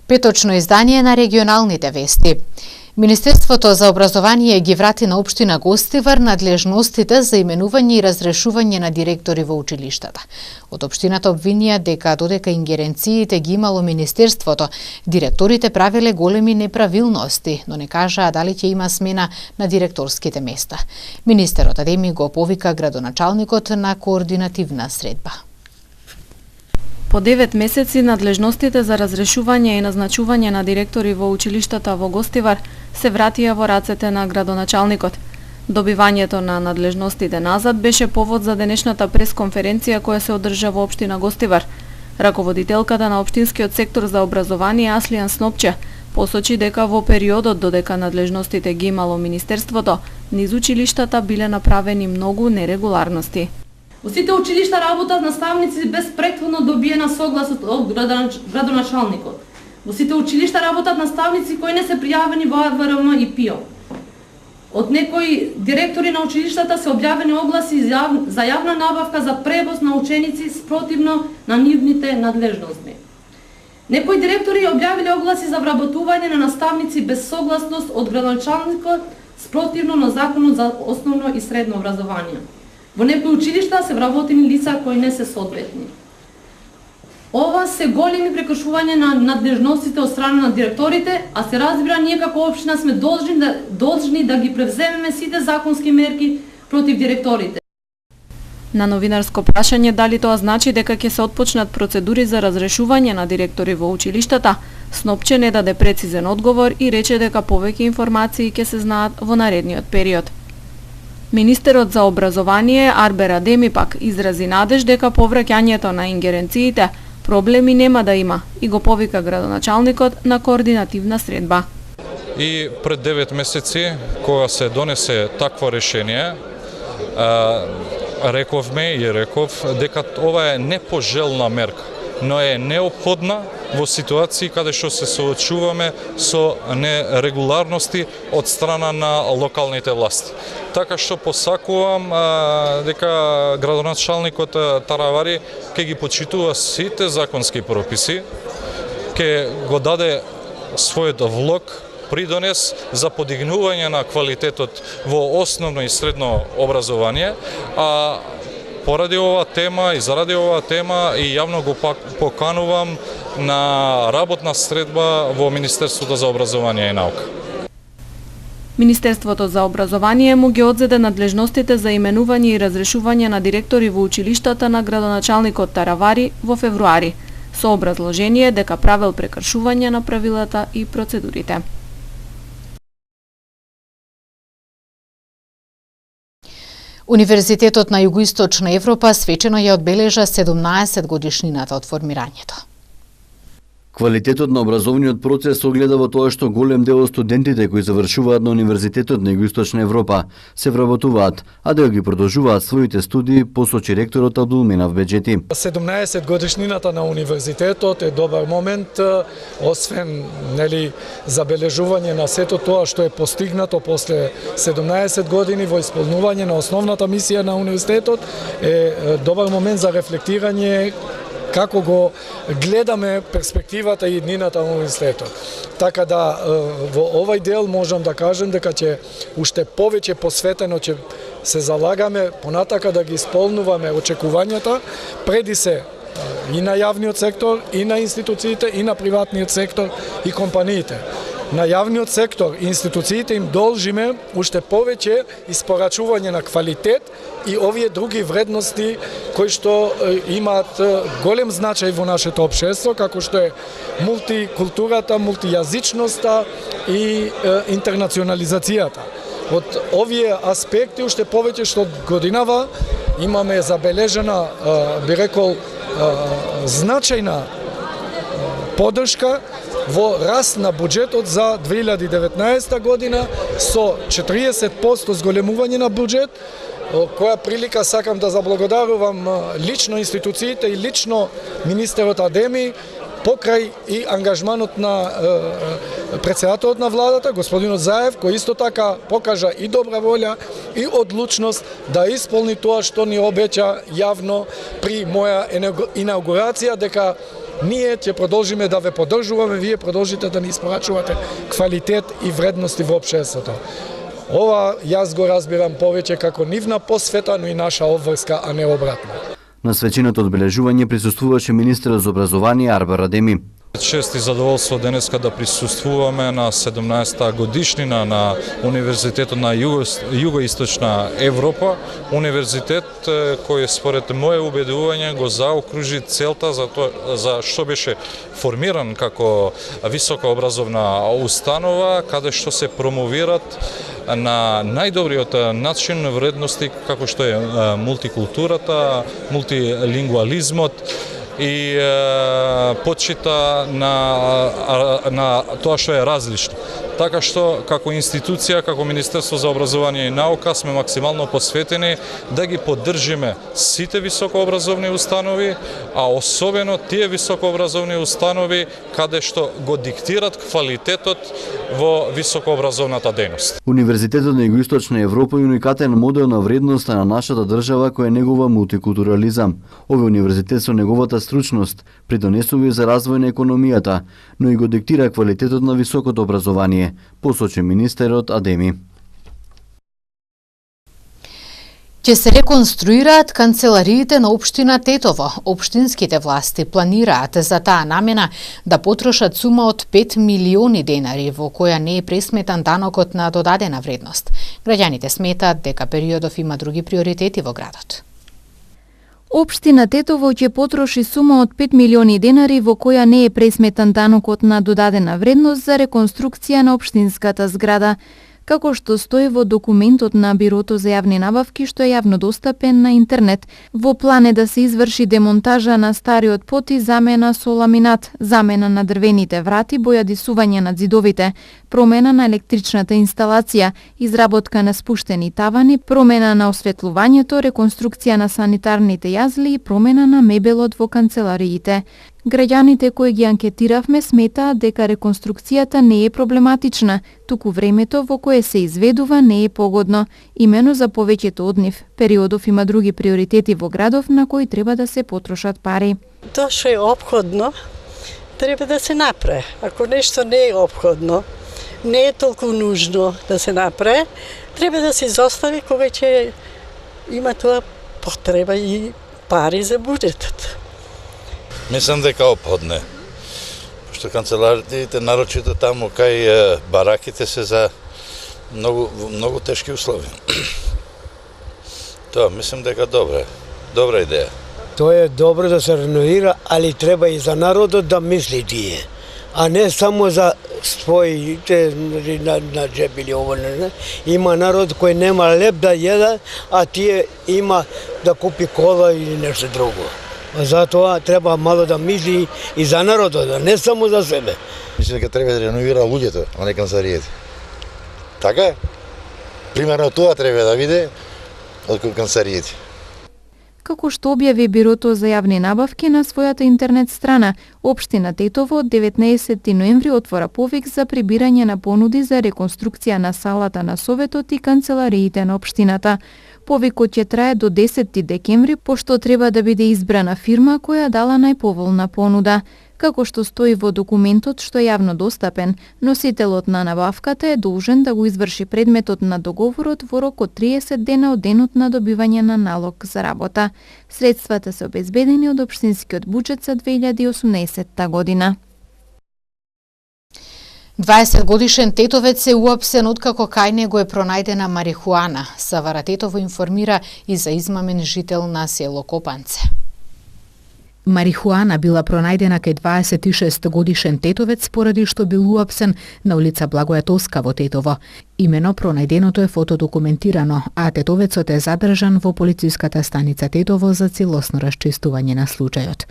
Петочно издание на регионалните вести. Министерството за образование ги врати на општина Гостивар надлежностите за именување и разрешување на директори во училиштата. Од општината обвинија дека додека ингеренциите ги имало Министерството, директорите правеле големи неправилности, но не кажаа дали ќе има смена на директорските места. Министерот Адеми го повика градоначалникот на координативна средба. По 9 месеци надлежностите за разрешување и назначување на директори во училиштата во Гостивар се вратија во рацете на градоначалникот. Добивањето на надлежностите назад беше повод за денешната пресконференција која се одржа во општина Гостивар. Раководителката на општинскиот сектор за образование Аслијан Снопче посочи дека во периодот додека надлежностите ги имало Министерството, низ училиштата биле направени многу нерегуларности. Во сите училишта работат наставници без претходно добиена согласност од градоначалникот. Во сите училишта работат наставници кои не се пријавени во АВРМ и ПИО. Од некои директори на училиштата се објавени огласи за јавна набавка за превоз на ученици спротивно на нивните надлежности. Некои директори објавиле огласи за вработување на наставници без согласност од градоначалникот спротивно на Законот за основно и средно образование. Во некои училишта се вработени лица кои не се соодветни. Ова се големи прекршувања на надлежностите од страна на директорите, а се разбира ние како општина сме должни да ги превземеме сите законски мерки против директорите. На новинарско прашање дали тоа значи дека ќе се отпочнат процедури за разрешување на директори во училиштата, Снопче не даде прецизен одговор и рече дека повеќе информации ќе се знаат во наредниот период. Министерот за образование Арбер Адеми пак изрази надеж дека повраќањето на ингеренциите проблеми нема да има и го повика градоначалникот на координативна средба. И пред 9 месеци кога се донесе такво решение, реков дека ова е непожелна мерка, но е неопходна во ситуации каде што се соочуваме со нерегуларности од страна на локалните власти. Така што посакувам дека градоначалникот Таравари ќе ги почитува сите законски прописи, ќе го даде својот влог придонес за подигнување на квалитетот во основно и средно образование, а поради оваа тема и заради оваа тема и јавно го поканувам на работна средба во Министерството за образование и наука. Министерството за образование му ги одзеде надлежностите за именување и разрешување на директори во училиштата на градоначалникот Таравари во февруари, со образложение дека правел прекршување на правилата и процедурите. Универзитетот на Југоисточна Европа свечено ја одбележа 17 годишнината од формирањето. Квалитетот на образовниот процес огледа во тоа што голем дел од студентите кои завршуваат на Универзитетот на Југоисточна Европа се вработуваат, а дел ги продолжуваат своите студии, посочи ректорот Абдулменав Беџети. 17 годишнината на универзитетот е добар момент, освен забележување на сето тоа што е постигнато после 17 години во исполнување на основната мисија на универзитетот, е добар момент за рефлектирање како го гледаме перспективата и иднината на универзитетот. Така да во овај дел можам да кажем дека ќе уште повеќе посветено ќе се залагаме понатака да ги исполнуваме очекувањата преди се и на јавниот сектор, и на институциите, и на приватниот сектор и компаниите. На јавниот сектор и институциите им должиме уште повеќе испорачување на квалитет и овие други вредности кои што имаат голем значај во нашето општество, како што е мултикултурата, мултијазичноста и интернационализацијата. Од овие аспекти уште повеќе што годинава имаме забележена, би рекол, значајна поддршка во раст на буџетот за 2019 година со 40% зголемување на буџет, која прилика сакам да заблагодарувам лично институциите и лично министерот Адеми покрај и ангажманот на претседателот на владата, господинот Заев, кој исто така покажа и добра волја и одлучност да исполни тоа што ни обеќа јавно при моја инаугурација, дека Ние ќе продолжиме да ве поддржуваме, вие продолжите да ни испорачувате квалитет и вредности во општеството. Ова јас го разбирам повеќе како нивна посвета, но и наша обврска, а не обратно. На свеченото одбележување присуствуваше министерот за образование Арбер Адеми. Чест и задоволство денеска да присуствуваме на 17-та годишнина на Универзитетот на Југоисточна Европа, универзитет кој според мое убедување го заокружи целта за што беше формиран како висока образовна установа, каде што се промовират на најдобриот начин вредности како што е мултикултурата, мултилингвализмот и почита на тоа што е различно. Така што, како институција, како Министерство за образование и наука, сме максимално посветени да ги поддржиме сите високообразовни установи, а особено тие високообразовни установи каде што го диктират квалитетот во високообразовната дејност. Универзитетот на Југоисточна Европа е уникатен модел на вредноста на нашата држава која е негова мултикултурализам. Овој универзитет со неговата стручност придонесува и за развој на економијата, но и го диктира квалитетот на високото образование, посочи министерот Адеми. Ќе се реконструираат канцелариите на општина Тетово. Општинските власти планираат за таа намена да потрошат сума од 5 милиони денари, во која не е пресметан данокот на додадена вредност. Граѓаните сметаат дека периодов има други приоритети во градот. Општина Тетово ќе потроши сума од 5 милиони денари во која не е пресметан данокот на додадена вредност за реконструкција на општинската зграда, како што стои во документот на Бирото за јавни набавки што е јавно достапен на интернет. Во план е да се изврши демонтажа на стариот пот и замена со ламинат, замена на дрвените врати, бојадисување на ѕидовите, промена на електричната инсталација, изработка на спуштени тавани, промена на осветлувањето, реконструкција на санитарните јазли и промена на мебелот во канцелариите. Граѓаните кои ги анкетиравме сметаат дека реконструкцијата не е проблематична, туку времето во кое се изведува не е погодно. Имено за повеќето од нив, периодов има други приоритети во градов на кои треба да се потрошат пари. Тоа што е опходно, треба да се направи. Ако нешто не е опходно, не е толку нужно да се направи, треба да се изостави кога ќе има тоа потреба и пари за буџетот. Мислам дека опходне, пошто канцелариите, нарочито таму кај бараките се за многу тешки услови. Тоа мислам дека добра идеја. Тоа е добро да се реновира, али треба и за народот да мисли тие, а не само за своите на джеб или ово не. Има народ кој нема леп да једе, а тие има да купи кола или нешто друго. Затоа треба мало да мисли и за народот, а не само за себе. Мислам дека треба да реновира луѓето, а не канцелариите. Така? Примерно тоа треба да биде од канцелариите. Како што објави Бирото за јавни набавки на својата интернет страна, општина Тетово од 19 ноември отвора повик за прибирање на понуди за реконструкција на салата на Советот и канцелариите на општината. Повикот ќе трае до 10 декември, пошто треба да биде избрана фирма која дала најповолна понуда. Како што стои во документот што е јавно достапен, носителот на набавката е должен да го изврши предметот на договорот во рок од 30 дена од денот на добивање на налог за работа. Средствата се обезбедени од општинскиот буџет за 2018 година. 20-годишен тетовец е уапсен откако кај него е пронајдена марихуана. Савара Тетово информира и за измамен жител на село Копанце. Марихуана била пронајдена кај 26-годишен тетовец поради што бил уапсен на улица Благоја Тоска во Тетово. Имено пронајденото е фотодокументирано, а тетовецот е задржан во полициската станица Тетово за целосно расчистување на случајот.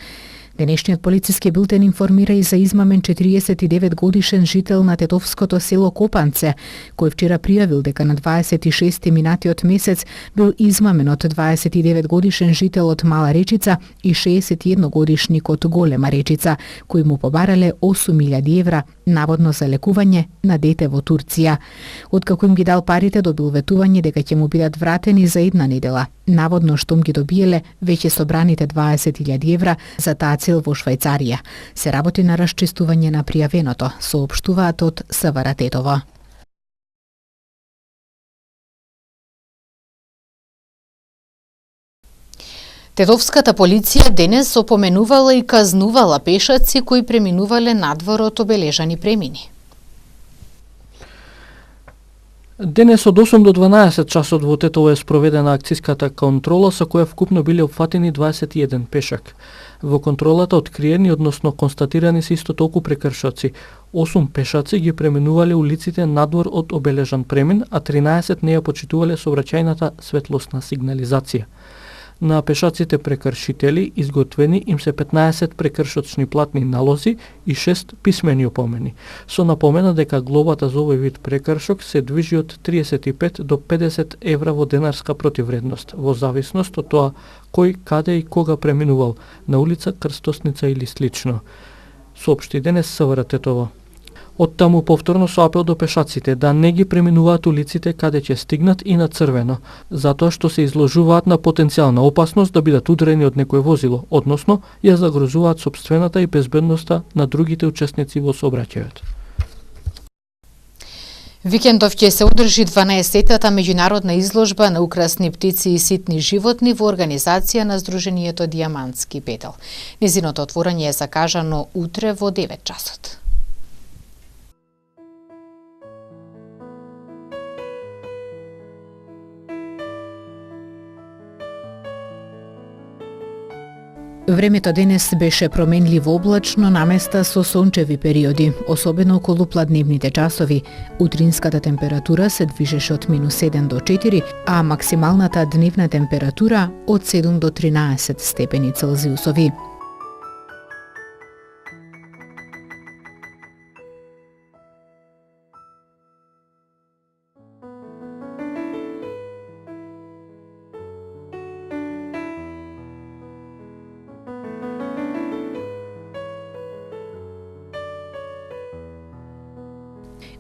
Денешниот полициски билтен информира и за измамен 49-годишен жител на тетовското село Копанце, кој вчера пријавил дека на 26 минатиот месец бил измамен од 29-годишен жител од Мала Речица и 61-годишник од Голема Речица, кои му побарале 8.000 евра наводно за лекување на дете во Турција. Откако им ги дал парите, добил ветување дека ќе му бидат вратени за една недела. Наводно штом ги добиеле веќе собраните 20.000 евра за таа цел во Швајцарија. Се работи на расчистување на пријавеното, соопштуваат од СВР Тетово. Тетовската полиција денес опоменувала и казнувала пешаци кои преминувале надвор од обележани премини. Денес од 8 до 12 часот во Тетово е спроведена акцијската контрола со која вкупно биле опфатени 21 пешак. Во контролата откриени, односно констатирани се исто толку прекршоци. 8 пешаци ги преминувале улиците надвор од обележан премин, а 13 не ја почитувале сообраќајната светлосна сигнализација. На пешаците прекршители изготвени им се 15 прекршочни платни налози и 6 писмени опомени, со напомена дека глобата за овој вид прекршок се движи од 35 до 50 евра во денарска противвредност, во зависност од тоа кој, каде и кога преминувал, на улица, крстосница или слично, соопшти денес СВР Тетово. Оттаму повторно со апел до пешаците да не ги преминуваат улиците каде ќе стигнат и на црвено, затоа што се изложуваат на потенцијална опасност да бидат удрени од некое возило, односно ја загрозуваат сопствената и безбедноста на другите учесници во сообраќајот. Викендов ќе се одржи 12-тата меѓународна изложба на украсни птици и ситни животни во организација на Сдруженијето Диамантски петел. Низиното отворање е закажано утре во 9 часот. Времето денес беше променливо облачно, наместа со сончеви периоди, особено околу пладневните часови. Утринската температура се движеше од -7 до 4, а максималната дневна температура од 7 до 13 степени Целзиусови.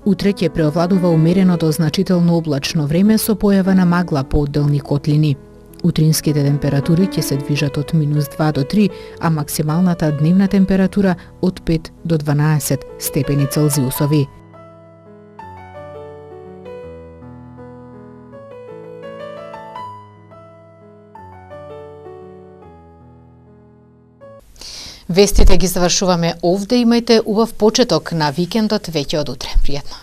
Утре ќе преовладува умерено до значително облачно време со појава на магла по одделни котлини. Утринските температури ќе се движат од -2 до 3, а максималната дневна температура од 5 до 12 степени Целзиусови. Вестите ги завршуваме овде. Имајте убав почеток на викендот веќе од утре. Пријатно.